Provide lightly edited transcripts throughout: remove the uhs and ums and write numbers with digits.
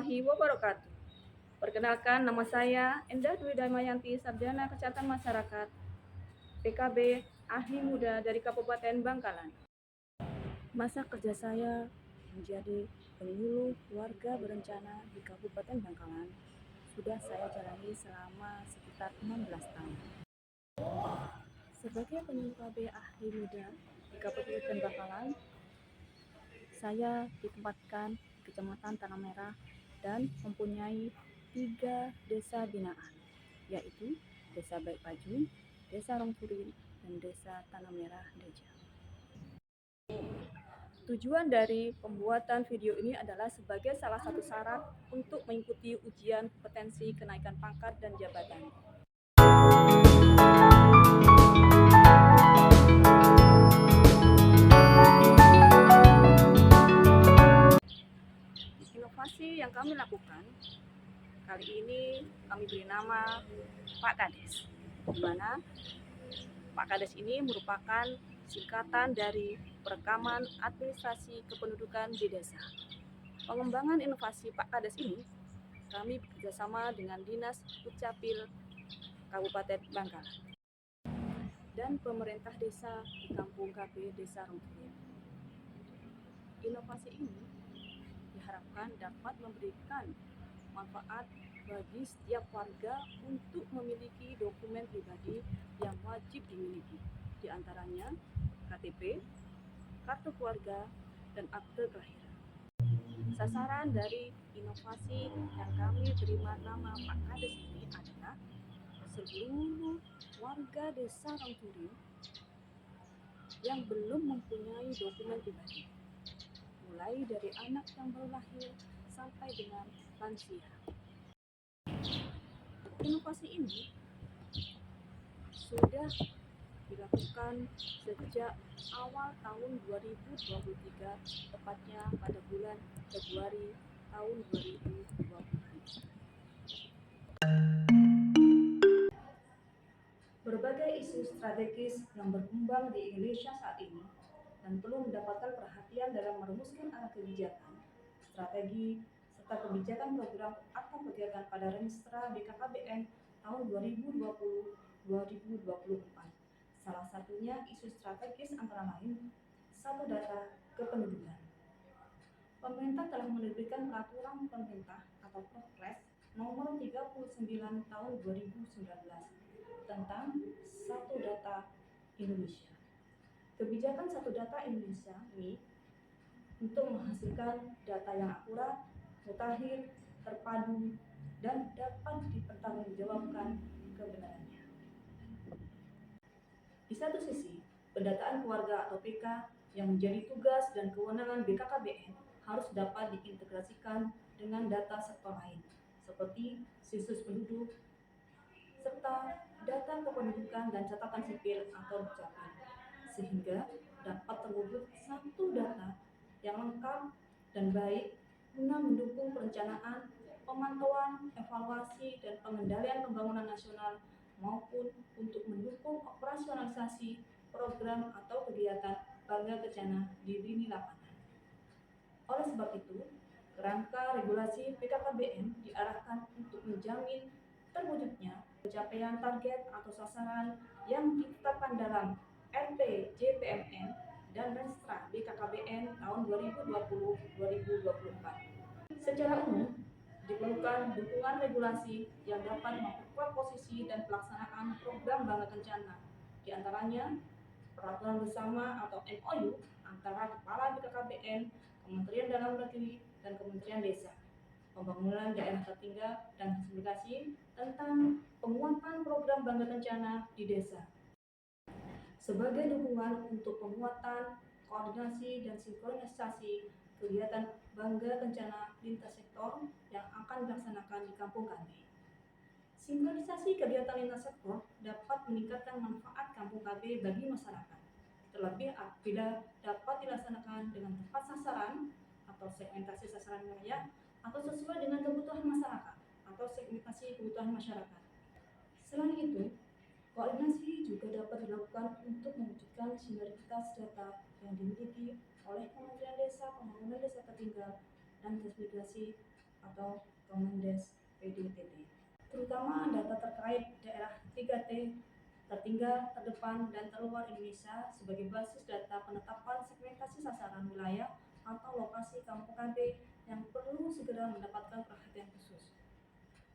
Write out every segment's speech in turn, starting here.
warahmatullahi wabarakatuh. Perkenalkan, nama saya Endah Dwi Damayanti, Sarjana Kesehatan Masyarakat, PKB, ahli muda dari Kabupaten Bangkalan. Masa kerja saya menjadi penyuluh warga berencana di Kabupaten Bangkalan sudah saya jalani selama sekitar 16 tahun. Sebagai penyuluh KB ahli muda di Kabupaten Bangkalan, saya ditempatkan di Kecamatan Tanah Merah dan mempunyai 3 desa binaan, yaitu Desa Baik Paju, Desa Rongkurin, dan Desa Tanah Merah Deja. Tujuan dari pembuatan video ini adalah sebagai salah satu syarat untuk mengikuti ujian kompetensi kenaikan pangkat dan jabatan. Inovasi yang kami lakukan kali ini kami beri nama Pak Kades, di mana Pak Kades ini merupakan singkatan dari Perekaman Administrasi Kependudukan di Desa. Pengembangan inovasi Pak Kades ini kami bekerjasama dengan Dinas Dukcapil Kabupaten Bangkalan dan pemerintah desa di Kampung KB Desa Rongkurin. Inovasi ini diharapkan dapat memberikan manfaat bagi setiap warga untuk memiliki dokumen pribadi yang wajib dimiliki, di antaranya KTP, kartu keluarga, dan akte kelahiran. Sasaran dari inovasi yang kami beri nama Pak Kades ini adalah seluruh warga Desa Rongkurin yang belum mempunyai dokumen pribadi, mulai dari anak yang baru lahir sampai dengan lansia. Inovasi ini sudah dilakukan sejak awal tahun 2023, tepatnya pada bulan Februari tahun 2020. Berbagai isu strategis yang berkembang di Indonesia saat ini dan perlu mendapatkan perhatian dalam merumuskan arah kebijakan, strategi, serta kebijakan program atau kegiatan pada Renstra BKKBN tahun 2020-2024. Salah satunya isu strategis antara lain satu data kependudukan. Pemerintah telah menerbitkan peraturan pemerintah atau Perpres nomor 39 tahun 2019 tentang satu data Indonesia. Kebijakan satu data Indonesia ini untuk menghasilkan data yang akurat, mutakhir, terpadu, dan dapat dipertanggungjawabkan kebenarannya. Di satu sisi, pendataan keluarga atau PK yang menjadi tugas dan kewenangan BKKBN harus dapat diintegrasikan dengan data sektor lain, seperti sensus penduduk, serta data kependudukan dan catatan sipil atau Dukcapil, sehingga dapat terwujud satu data yang lengkap dan baik guna mendukung perencanaan, pemantauan, evaluasi, dan pengendalian pembangunan nasional maupun untuk mendukung operasionalisasi program atau kegiatan Bangga Kencana di lini lapangan. Oleh sebab itu, kerangka regulasi BKKBN diarahkan untuk menjamin terwujudnya pencapaian target atau sasaran yang ditetapkan dalam RPJPMN dan Renstra BKKBN tahun 2020-2024. Secara umum, diperlukan dukungan regulasi yang dapat memperkuat posisi dan pelaksanaan program Bangga Kencana, di antaranya peraturan bersama atau MOU antara Kepala BKKBN, Kementerian Dalam Negeri, dan Kementerian Desa, Pembangunan Daerah Tertinggal, dan Transmigrasi tentang penguatan program Bangga Kencana di desa. Sebagai dukungan untuk penguatan, koordinasi, dan sinkronisasi kegiatan Bangga Kencana lintas sektor yang akan dilaksanakan di kampung kami. Sinkronisasi kegiatan lintas sektor dapat meningkatkan manfaat kampung KB bagi masyarakat, terlebih apabila dapat dilaksanakan dengan tepat sasaran atau segmentasi sasaran wilayah atau sesuai dengan kebutuhan masyarakat atau segmentasi kebutuhan masyarakat. Selain itu, koordinasi juga dapat dilakukan untuk mewujudkan sinergitas data yang dimiliki oleh Kementerian Desa, Pembangunan Desa Tertinggal, dan Transmigrasi atau Kemendes PDTT, terutama data terkait daerah 3T tertinggal, terdepan, dan terluar Indonesia sebagai basis data penetapan segmentasi sasaran wilayah atau lokasi kampung KB yang perlu segera mendapatkan perhatian khusus.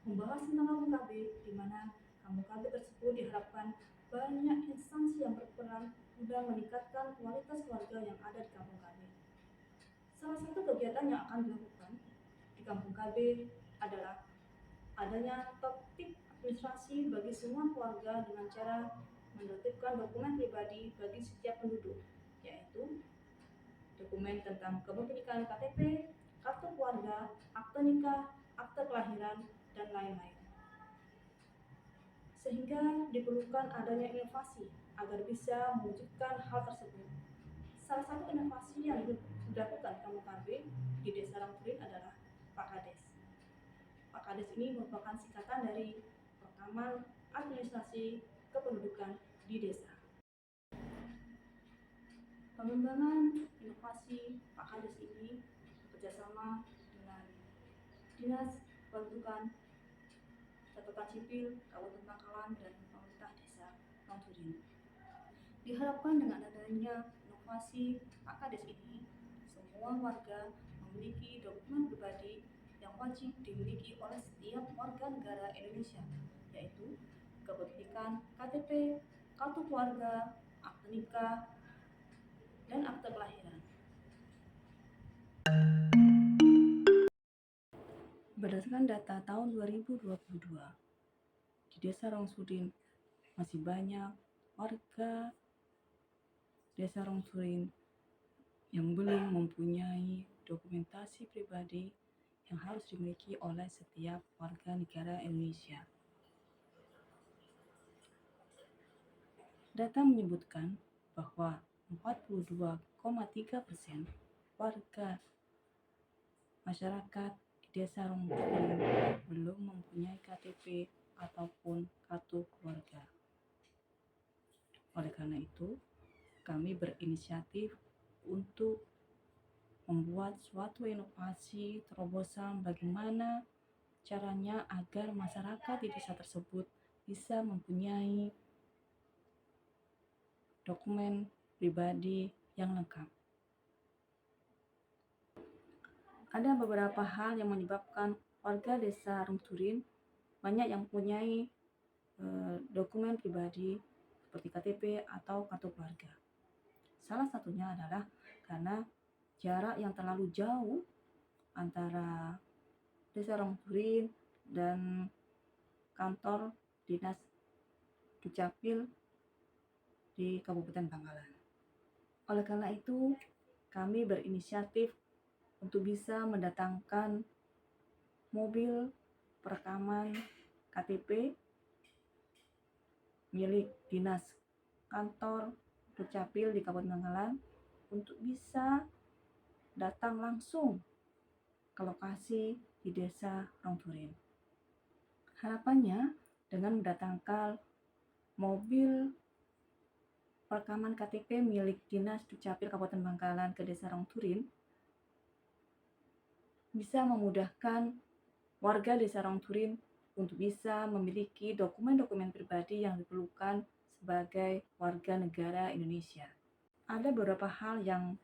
Membahas tentang kampung KB, di mana kampung KB tersebut diharapkan banyak instansi yang berperan guna meningkatkan kualitas warga yang ada di kampung KB. Salah satu kegiatan yang akan dilakukan di kampung KB adalah adanya tertib administrasi bagi semua keluarga dengan cara menertibkan dokumen pribadi bagi setiap penduduk, yaitu dokumen tentang kepemilikan KTP, kartu keluarga, akte nikah, akte kelahiran, dan lain-lain. Sehingga diperlukan adanya inovasi agar bisa mewujudkan hal tersebut. Salah satu inovasi yang dilakukan Kampung KB di Desa Rangturin adalah Pak Kades. Pak Kades ini merupakan singkatan dari Rekaman Administrasi Kependudukan di Desa. Pengembangan inovasi Pak Kades ini bekerjasama dengan Dinas Kependudukan, Catatan Sipil, Kabupaten Bangkalan, dan pemerintah Desa Rangturin. Diharapkan dengan adanya inovasi Pak Kades ini, semua warga memiliki dokumen pribadi yang wajib dimiliki oleh setiap warga negara Indonesia, yaitu kepemilikan KTP, kartu keluarga, akte nikah, dan akte kelahiran. Berdasarkan data tahun 2022, di Desa Rongsurin masih banyak warga Desa Rongsurin yang belum mempunyai dokumentasi pribadi yang harus dimiliki oleh setiap warga negara Indonesia. Data menyebutkan bahwa 42,3% warga masyarakat di Desa Rongsurin belum mempunyai KTP ataupun kartu keluarga. Oleh karena itu, kami berinisiatif untuk membuat suatu inovasi terobosan bagaimana caranya agar masyarakat di desa tersebut bisa mempunyai dokumen pribadi yang lengkap. Ada beberapa hal yang menyebabkan warga Desa Rongsurin banyak yang mempunyai dokumen pribadi seperti KTP atau kartu keluarga. Salah satunya adalah karena jarak yang terlalu jauh antara Desa Rongsurin dan kantor Dinas Dukcapil di Kabupaten Bangkalan. Oleh karena itu, kami berinisiatif untuk bisa mendatangkan mobil perekaman KTP milik Dinas Kantor Dukcapil di Kabupaten Bangkalan untuk bisa datang langsung ke lokasi di Desa Rongsurin. Harapannya dengan mendatangkan mobil perekaman KTP milik Dinas Dukcapil Kabupaten Bangkalan ke Desa Rongsurin bisa memudahkan warga Desa Rongsurin untuk bisa memiliki dokumen-dokumen pribadi yang diperlukan sebagai warga negara Indonesia. Ada beberapa hal yang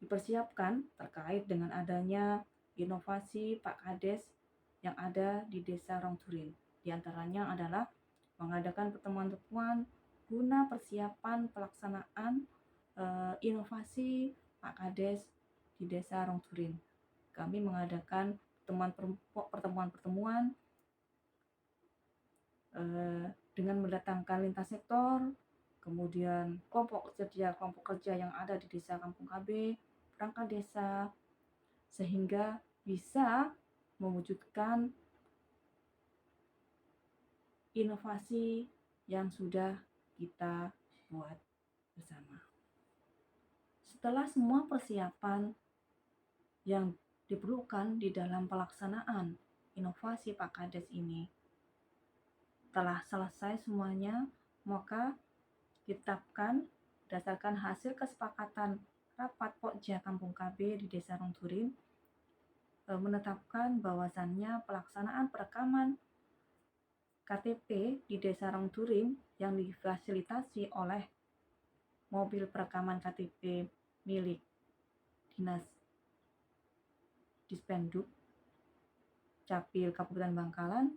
dipersiapkan terkait dengan adanya inovasi Pak Kades yang ada di Desa Rongsurin. Di antaranya adalah mengadakan pertemuan-pertemuan guna persiapan pelaksanaan inovasi Pak Kades di Desa Rongsurin. Kami mengadakan pertemuan-pertemuan dengan mendatangkan lintas sektor, kemudian kelompok kerja yang ada di desa kampung KB, perangkat desa, sehingga bisa mewujudkan inovasi yang sudah kita buat bersama. Setelah semua persiapan yang diperlukan di dalam pelaksanaan inovasi Pak Kades ini telah selesai semuanya, maka ditetapkan berdasarkan hasil kesepakatan rapat Pokja Kampung KB di Desa Rongsurin menetapkan bahwasannya pelaksanaan perekaman KTP di Desa Rongturim yang difasilitasi oleh mobil perekaman KTP milik Dinas Dispenduk Capil Kabupaten Bangkalan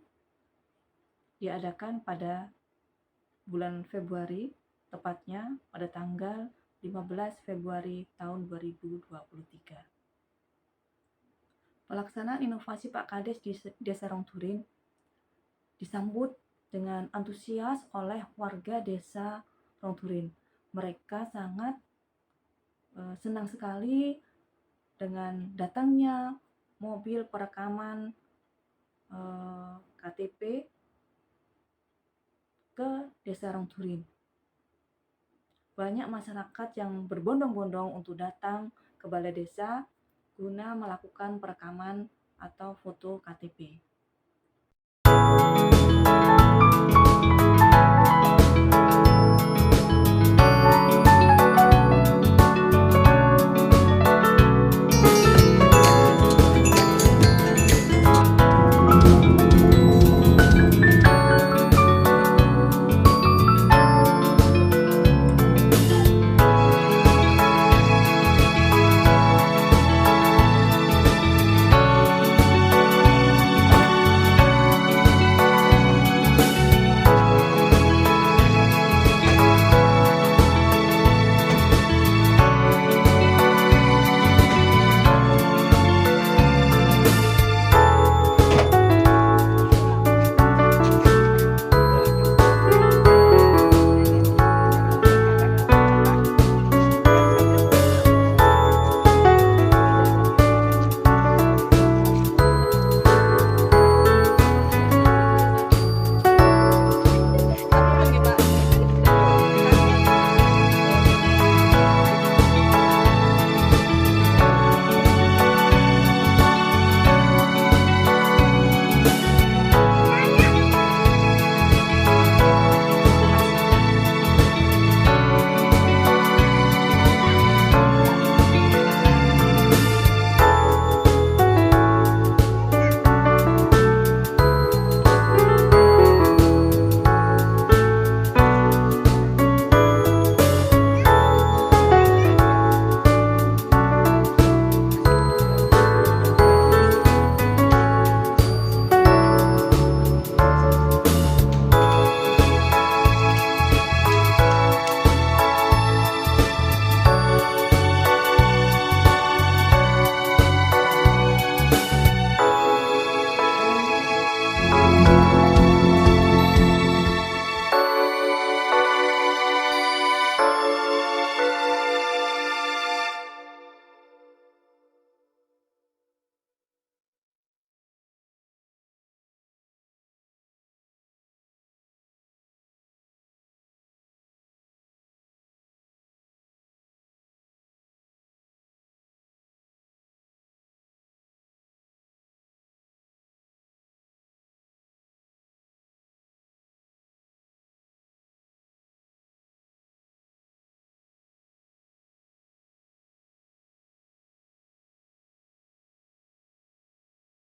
diadakan pada bulan Februari, tepatnya pada tanggal 15 Februari tahun 2023. Pelaksanaan inovasi Pak Kades di Desa Rongturim disambut dengan antusias oleh warga Desa Rongturim. Mereka sangat senang sekali dengan datangnya mobil perekaman KTP ke Desa Rongturim. Banyak masyarakat yang berbondong-bondong untuk datang ke balai desa guna melakukan perekaman atau foto KTP.